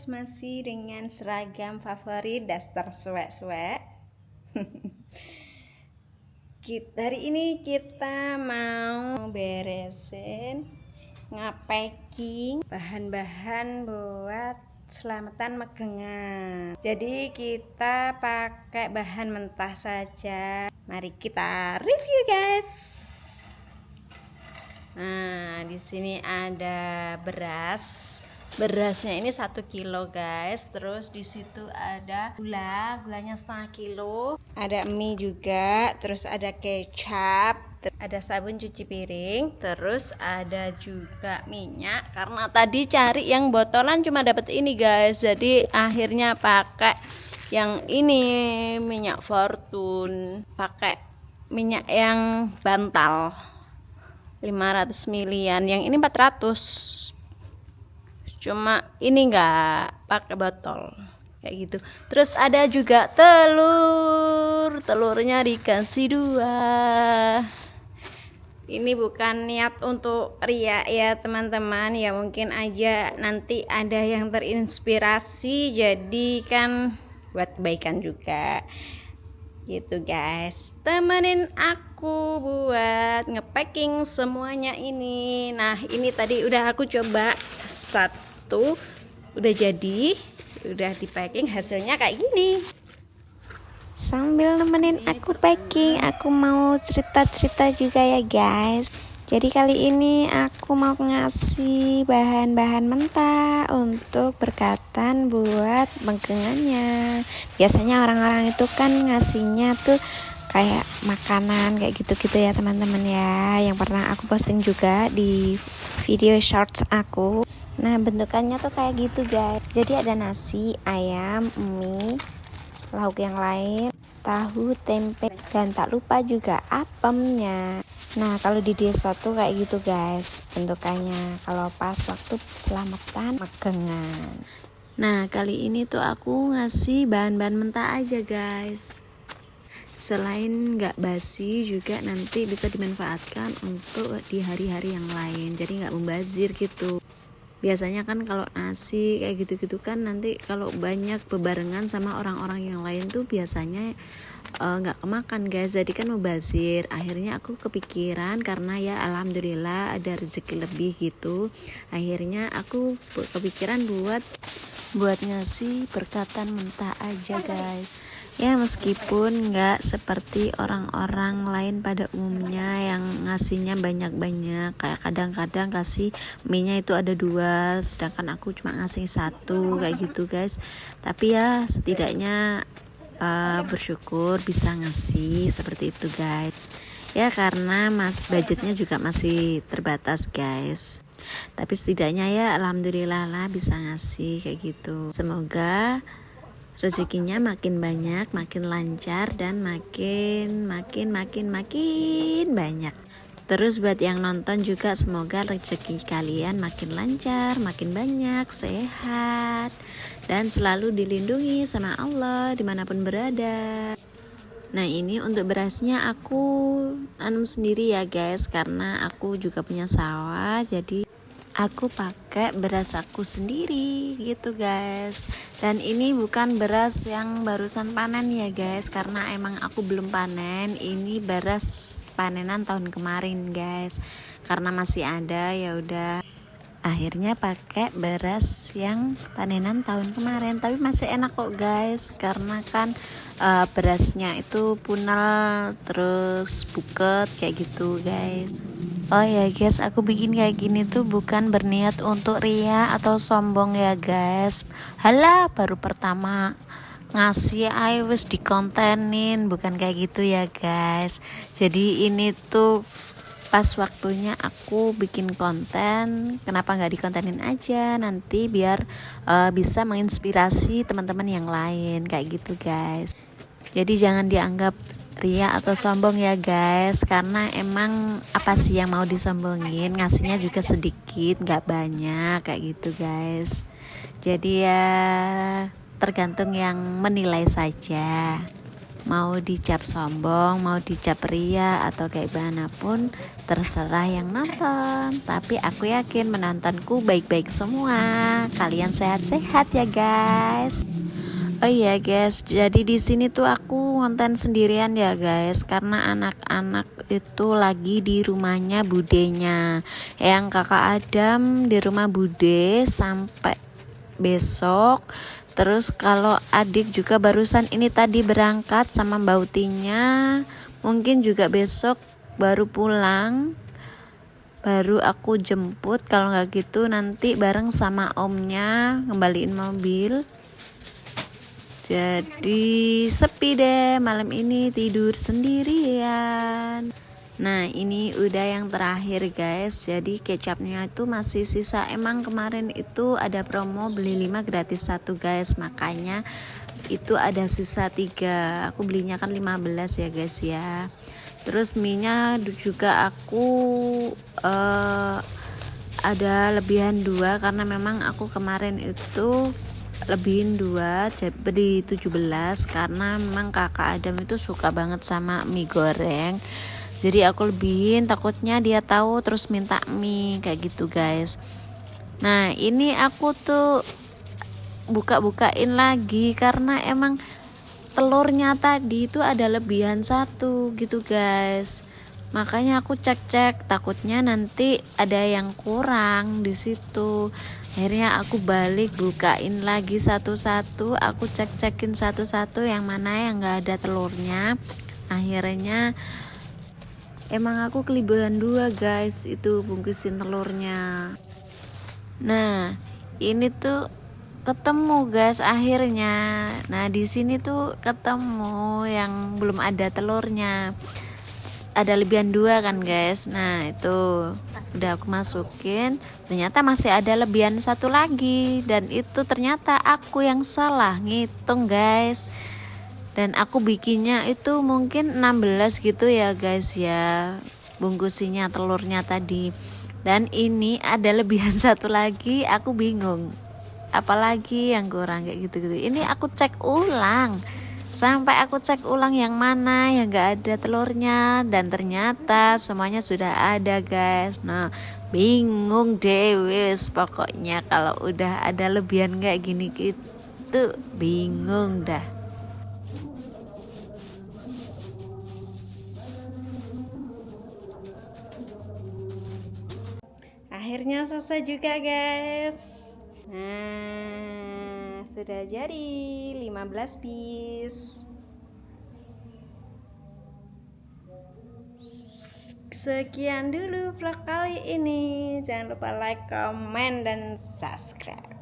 guys, masih dengan seragam favorit daster suek-suek. Hari ini kita mau beresin ngapacking bahan-bahan buat selamatan megengan. Jadi kita pakai bahan mentah saja. Mari kita review guys. Nah, di sini ada beras. Berasnya ini 1 kilo guys. Terus di situ ada gulanya setengah kilo. Ada mie juga. Terus ada kecap. Ada sabun cuci piring. Terus ada juga minyak. Karena tadi cari yang botolan cuma dapat ini guys. Jadi akhirnya pakai yang ini, minyak Fortune. Pakai minyak yang bantal 500 milian, yang ini 400. Cuma ini enggak pakai botol kayak gitu. Terus ada juga telurnya dikasih 2. Ini bukan niat untuk riak ya teman-teman, ya mungkin aja nanti ada yang terinspirasi, jadi kan buat kebaikan juga gitu guys. Temenin aku buat ngepacking semuanya ini. Nah ini tadi udah aku coba satu, udah jadi, udah di packing, hasilnya kayak gini. Sambil nemenin aku packing, aku mau cerita-cerita juga ya guys. Jadi kali ini aku mau ngasih bahan-bahan mentah untuk berkatan buat megengannya. Biasanya orang-orang itu kan ngasihnya tuh kayak makanan kayak gitu-gitu ya teman-teman ya. Yang pernah aku posting juga di video shorts aku. Nah bentukannya tuh kayak gitu guys. Jadi ada nasi, ayam, mie, lauk yang lain, tahu, tempe, dan tak lupa juga apemnya. Nah kalau di desa tuh kayak gitu guys bentukannya kalau pas waktu selamatan megengan. Nah kali ini tuh aku ngasih bahan-bahan mentah aja guys. Selain nggak basi juga nanti bisa dimanfaatkan untuk di hari-hari yang lain. Jadi nggak membazir gitu. Biasanya kan kalau nasi kayak gitu-gitu kan nanti kalau banyak bebarengan sama orang-orang yang lain tuh biasanya nggak kemakan guys, jadi kan mubazir. Akhirnya aku kepikiran karena ya alhamdulillah ada rezeki lebih gitu, akhirnya aku kepikiran buat ngasih berkatan mentah aja guys. Ya meskipun nggak seperti orang-orang lain pada umumnya yang ngasihnya banyak-banyak, kayak kadang-kadang kasih mie-nya itu ada 2 sedangkan aku cuma ngasih 1 kayak gitu guys. Tapi ya setidaknya bersyukur bisa ngasih seperti itu guys ya, karena budgetnya juga masih terbatas guys, tapi setidaknya ya alhamdulillah lah bisa ngasih kayak gitu. Semoga rezekinya makin banyak, makin lancar, dan makin banyak. Terus buat yang nonton juga semoga rezeki kalian makin lancar, makin banyak, sehat, dan selalu dilindungi sama Allah dimanapun berada. Nah ini untuk berasnya aku tanam sendiri ya guys, karena aku juga punya sawah, jadi aku pakai beras aku sendiri gitu guys. Dan ini bukan beras yang barusan panen ya guys, karena emang aku belum panen. Ini beras panenan tahun kemarin guys, karena masih ada ya udah akhirnya pakai beras yang panenan tahun kemarin. Tapi masih enak kok guys, karena kan berasnya itu punel terus buket kayak gitu guys. Oh ya guys, aku bikin kayak gini tuh bukan berniat untuk ria atau sombong ya guys. Halah, baru pertama ngasih wis dikontenin, bukan kayak gitu ya guys. Jadi ini tuh pas waktunya aku bikin konten, kenapa nggak dikontenin aja nanti biar bisa menginspirasi teman-teman yang lain kayak gitu guys. Jadi jangan dianggap ria atau sombong ya guys, karena emang apa sih yang mau disombongin, ngasihnya juga sedikit nggak banyak kayak gitu guys. Jadi ya tergantung yang menilai saja. Mau dicap sombong, mau dicap ria atau kayak gimana pun terserah yang nonton. Tapi aku yakin menontonku baik-baik semua. Kalian sehat-sehat ya guys. Oh iya guys, jadi di sini tuh aku ngonten sendirian ya guys, karena anak-anak itu lagi di rumahnya budenya. Yang kakak Adam di rumah bude sampai besok. Terus kalau adik juga barusan ini tadi berangkat sama Mbak Utinya, mungkin juga besok baru pulang. Baru aku jemput, kalau nggak gitu nanti bareng sama omnya ngembaliin mobil. Jadi sepi deh malam ini, tidur sendirian. Nah ini udah yang terakhir guys. Jadi kecapnya itu masih sisa. Emang kemarin itu ada promo beli 5 gratis 1 guys. Makanya itu ada sisa 3. Aku belinya kan 15 ya guys ya. Terus mie-nya juga aku ada lebihan 2 karena memang aku kemarin itu lebihin 2 beli 17 karena memang kakak Adam itu suka banget sama mie goreng. Jadi aku lebihin, takutnya dia tahu terus minta mie kayak gitu guys. Nah ini aku tuh buka-bukain lagi karena emang telurnya tadi itu ada lebihan 1 gitu guys. Makanya aku cek-cek, takutnya nanti ada yang kurang di situ. Akhirnya aku balik bukain lagi satu-satu, aku cek-cekin satu-satu yang mana yang nggak ada telurnya. Akhirnya emang aku kelebihan 2 guys, itu bungkusin telurnya. Nah ini tuh ketemu guys akhirnya. Nah di sini tuh ketemu yang belum ada telurnya, ada lebihan 2 kan guys. Nah itu udah aku masukin, ternyata masih ada lebihan 1 lagi, dan itu ternyata aku yang salah ngitung guys. Dan aku bikinnya itu mungkin 16 gitu ya guys ya, bungkusinya telurnya tadi. Dan ini ada lebihan 1 lagi, aku bingung apalagi yang kurang kayak gitu-gitu. Ini aku cek ulang, sampai aku cek ulang yang mana yang gak ada telurnya, dan ternyata semuanya sudah ada guys. Nah bingung deh wis, pokoknya kalau udah ada lebihan kayak gini gitu bingung dah. Akhirnya selesai juga guys. Nah sudah jadi 15 piece. Sekian dulu vlog kali ini. Jangan lupa like, comment, dan subscribe.